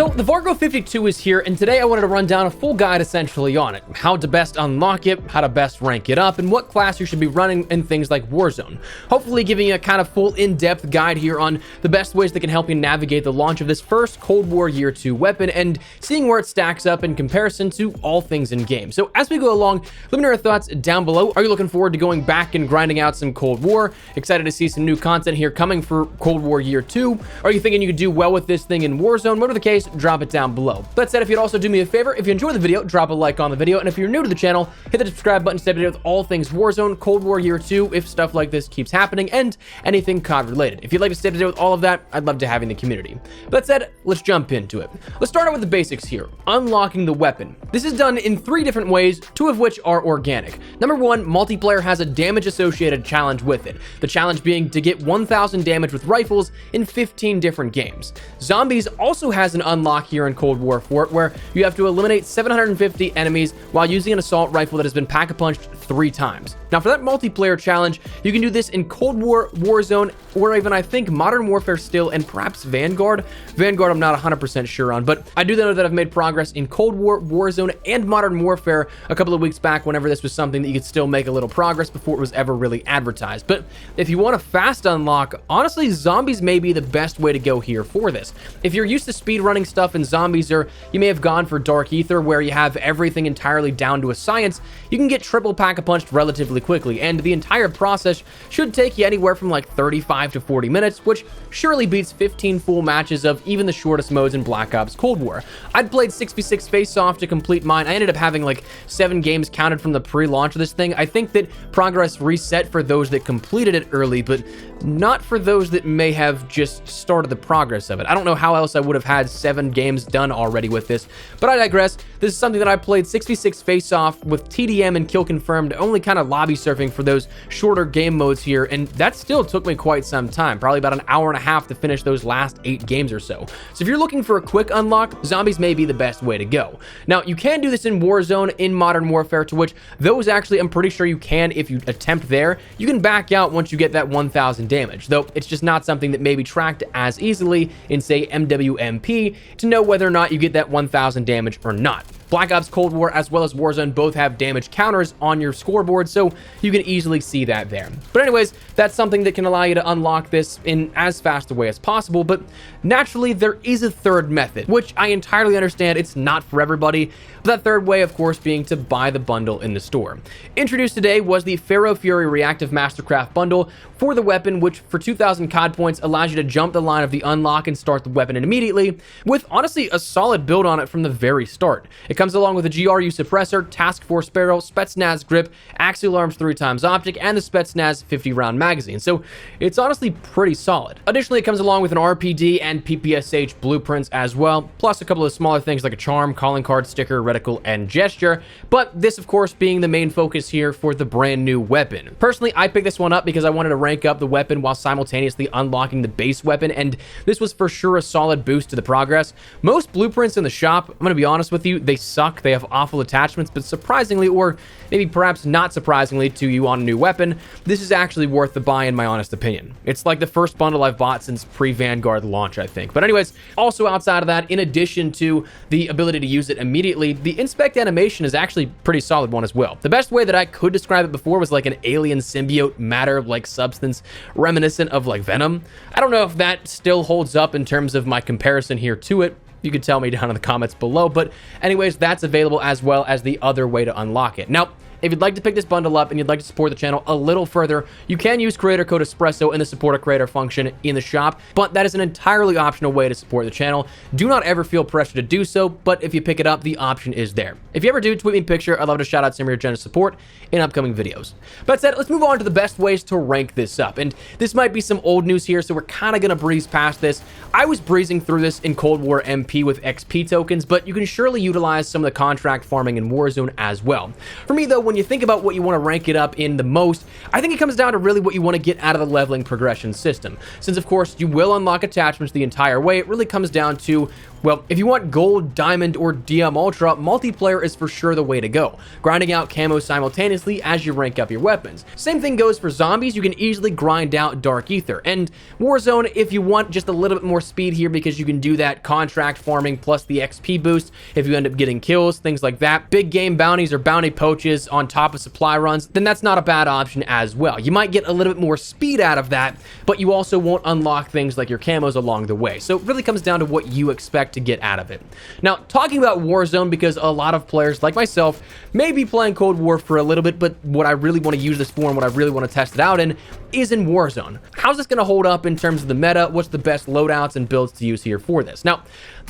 So the Vargo 52 is here, and today I wanted to run down a full guide essentially on it. How to best unlock it, how to best rank it up, and what class you should be running in things like Warzone. Hopefully giving you a kind of full in-depth guide here on the best ways that can help you navigate the launch of this first Cold War Year 2 weapon and seeing where it stacks up in comparison to all things in game. So as we go along, let me know your thoughts down below. Are you looking forward to going back and grinding out some Cold War? Excited to see some new content here coming for Cold War Year 2? Are you thinking you could do well with this thing in Warzone? Whatever the case, drop it down below. That said, if you'd also do me a favor, if you enjoy the video, drop a like on the video, and if you're new to the channel, hit the subscribe button to stay updated with all things Warzone, Cold War Year 2, if stuff like this keeps happening, and anything COD related. If you'd like to stay updated with all of that, I'd love to have you in the community. That said, let's jump into it. Let's start out with the basics here. Unlocking the weapon. This is done in 3 different ways, 2 of which are organic. Number 1, multiplayer has a damage associated challenge with it. The challenge being to get 1,000 damage with rifles in 15 different games. Zombies also has an unlock here in Cold War for it, where you have to eliminate 750 enemies while using an assault rifle that has been pack-a-punched 3 times. Now for that multiplayer challenge, you can do this in Cold War, Warzone, or even I think Modern Warfare still, and perhaps Vanguard. Vanguard I'm not 100% sure on, but I do know that I've made progress in Cold War, Warzone, and Modern Warfare a couple of weeks back whenever this was something that you could still make a little progress before it was ever really advertised. But if you want a fast unlock, honestly, zombies may be the best way to go here for this. If you're used to speedrunning stuff in zombies, or you may have gone for Dark Ether where you have everything entirely down to a science, you can get triple pack-a-punched relatively quickly, and the entire process should take you anywhere from like 35 to 40 minutes, which surely beats 15 full matches of even the shortest modes in Black Ops Cold War. I'd played 6v6 face-off to complete mine. I ended up having like 7 games counted from the pre-launch of this thing. I think that progress reset for those that completed it early, but not for those that may have just started the progress of it. I don't know how else I would have had 7 games done already with this, but I digress. This is something that I played 6v6 face-off with TDM and kill confirmed, only kind of lobby surfing for those shorter game modes here, and that still took me quite some time, probably about an hour and a half to finish those last 8 games or so. So if you're looking for a quick unlock, zombies may be the best way to go. Now, you can do this in Warzone, in Modern Warfare, to which those actually, I'm pretty sure you can if you attempt there. You can back out once you get that 1,000 damage, though it's just not something that may be tracked as easily in, say, MWMP to know whether or not you get that 1,000 damage or not. Black Ops Cold War as well as Warzone both have damage counters on your scoreboard, so you can easily see that there. But anyways, that's something that can allow you to unlock this in as fast a way as possible, but naturally there is a third method, which I entirely understand it's not for everybody. That third way, of course, being to buy the bundle in the store. Introduced today was the Pharaoh Fury Reactive Mastercraft bundle for the weapon, which for 2,000 COD points allows you to jump the line of the unlock and start the weapon immediately, with honestly a solid build on it from the very start. It comes along with a GRU suppressor, Task Force barrel, Spetsnaz grip, axial arms 3x optic, and the Spetsnaz 50-round magazine, so it's honestly pretty solid. Additionally, it comes along with an RPD and PPSH blueprints as well, plus a couple of smaller things like a charm, calling card, sticker, reticle, and gesture, but this of course being the main focus here for the brand new weapon. Personally, I picked this one up because I wanted to rank up the weapon while simultaneously unlocking the base weapon, and this was for sure a solid boost to the progress. Most blueprints in the shop, I'm gonna be honest with you, they suck. They have awful attachments, but surprisingly, or maybe perhaps not surprisingly to you on a new weapon, this is actually worth the buy in my honest opinion. It's like the first bundle I've bought since pre-Vanguard launch, I think. But anyways, also outside of that, in addition to the ability to use it immediately, the inspect animation is actually a pretty solid one as well. The best way that I could describe it before was like an alien symbiote matter-like substance reminiscent of like Venom. I don't know if that still holds up in terms of my comparison here to it. You could tell me down in the comments below, but anyways, that's available as well as the other way to unlock it. Now, if you'd like to pick this bundle up and you'd like to support the channel a little further, you can use creator code Espresso in the support a creator function in the shop, but that is an entirely optional way to support the channel. Do not ever feel pressure to do so, but if you pick it up, the option is there. If you ever do, tweet me a picture. I'd love to shout out some of your generous support in upcoming videos. But that said, let's move on to the best ways to rank this up. And this might be some old news here, so we're kind of going to breeze past this. I was breezing through this in Cold War MP with XP tokens, but you can surely utilize some of the contract farming in Warzone as well. For me, though, when you think about what you want to rank it up in the most, I think it comes down to really what you want to get out of the leveling progression system. Since, of course, you will unlock attachments the entire way, it really comes down to Well, if you want gold, diamond, or DM Ultra, multiplayer is for sure the way to go, grinding out camo simultaneously as you rank up your weapons. Same thing goes for zombies, you can easily grind out Dark Ether. And Warzone, if you want just a little bit more speed here, because you can do that contract farming plus the XP boost if you end up getting kills, things like that. Big game bounties or bounty poaches on top of supply runs, then that's not a bad option as well. You might get a little bit more speed out of that, but you also won't unlock things like your camos along the way. So it really comes down to what you expect to get out of it. Now, talking about Warzone, because a lot of players like myself may be playing Cold War for a little bit, but what I really want to use this for and what I really want to test it out in is in Warzone. How's this going to hold up in terms of the meta? What's the best loadouts and builds to use here for this? Now,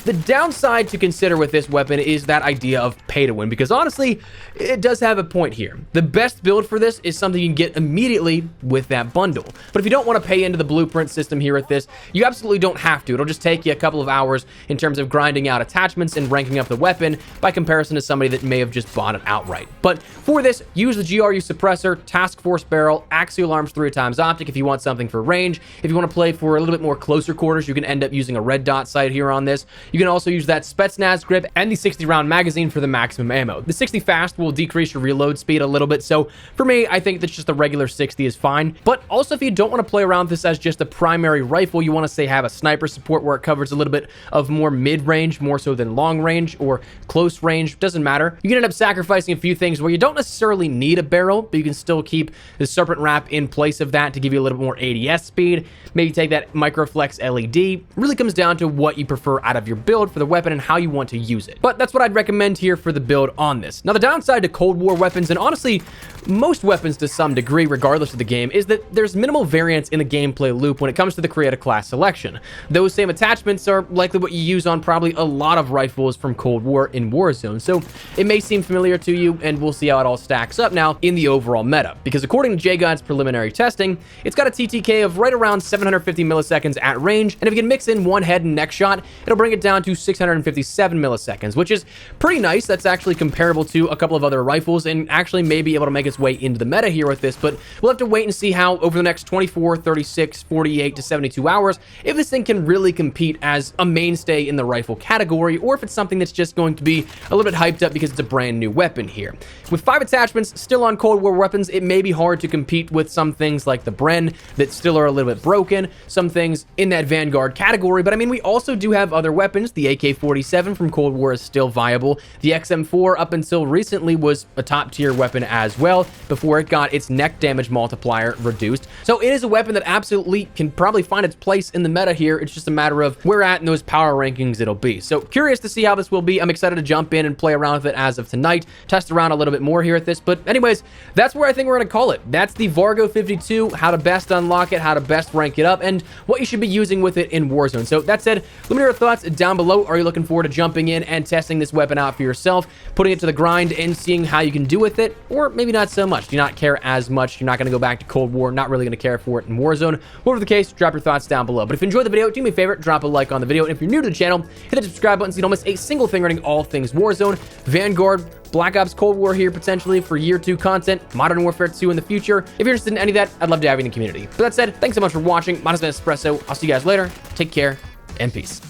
the downside to consider with this weapon is that idea of pay to win, because honestly, it does have a point here. The best build for this is something you can get immediately with that bundle. But if you don't want to pay into the blueprint system here with this, you absolutely don't have to. It'll just take you a couple of hours in terms of grinding out attachments and ranking up the weapon by comparison to somebody that may have just bought it outright. But for this, use the GRU suppressor, task force barrel, axial arms 3x optic if you want something for range. If you want to play for a little bit more closer quarters, you can end up using a red dot sight here on this. You can also use that Spetsnaz grip and the 60 round magazine for the maximum ammo. The 60 fast will decrease your reload speed a little bit, so for me, I think that just the regular 60 is fine. But also, if you don't want to play around with this as just a primary rifle, you want to say have a sniper support where it covers a little bit of more mid-range, more so than long range or close range, doesn't matter. You can end up sacrificing a few things where you don't necessarily need a barrel, but you can still keep the serpent wrap in place of that to give you a little bit more ADS speed. Maybe take that microflex LED. Really comes down to what you prefer out of your build for the weapon and how you want to use it. But that's what I'd recommend here for the build on this. Now, the downside to Cold War weapons, and honestly most weapons to some degree regardless of the game, is that there's minimal variance in the gameplay loop when it comes to the create a class selection. Those same attachments are likely what you use on probably a lot of rifles from Cold War in Warzone, so it may seem familiar to you, and we'll see how it all stacks up now in the overall meta, because according to JGod's preliminary testing, it's got a TTK of right around 750 milliseconds at range, and if you can mix in one head and neck shot, it'll bring it down to 657 milliseconds, which is pretty nice. That's actually comparable to a couple of other rifles, and actually may be able to make its way into the meta here with this, but we'll have to wait and see how over the next 24, 36, 48 to 72 hours, if this thing can really compete as a mainstay in the rifle category, or if it's something that's just going to be a little bit hyped up because it's a brand new weapon here. With 5 attachments still on Cold War weapons, it may be hard to compete with some things like the Bren that still are a little bit broken, some things in that Vanguard category, but I mean, we also do have other weapons. The AK-47 from Cold War is still viable. The XM4 up until recently was a top tier weapon as well, before it got its neck damage multiplier reduced. So it is a weapon that absolutely can probably find its place in the meta here. It's just a matter of where at in those power rankings it'll be. So curious to see how this will be. I'm excited to jump in and play around with it as of tonight, test around a little bit more here at this. But anyways, that's where I think we're going to call it. That's the Vargo 52, how to best unlock it, how to best rank it up, and what you should be using with it in Warzone. So that said, let me know your thoughts down below. Are you looking forward to jumping in and testing this weapon out for yourself, putting it to the grind and seeing how you can do with it? Or maybe not so much. Do you not care as much? You're not going to go back to Cold War, not really going to care for it in Warzone. Whatever the case, drop your thoughts down below. But if you enjoyed the video, do me a favor, drop a like on the video. And if you're new to the channel, hit the subscribe button so you don't miss a single thing regarding all things Warzone, Vanguard, Black Ops Cold War here potentially for Year 2 content, Modern Warfare 2 in the future. If you're interested in any of that, I'd love to have you in the community. But that said, thanks so much for watching. Mine has been Espresso. I'll see you guys later. Take care and peace.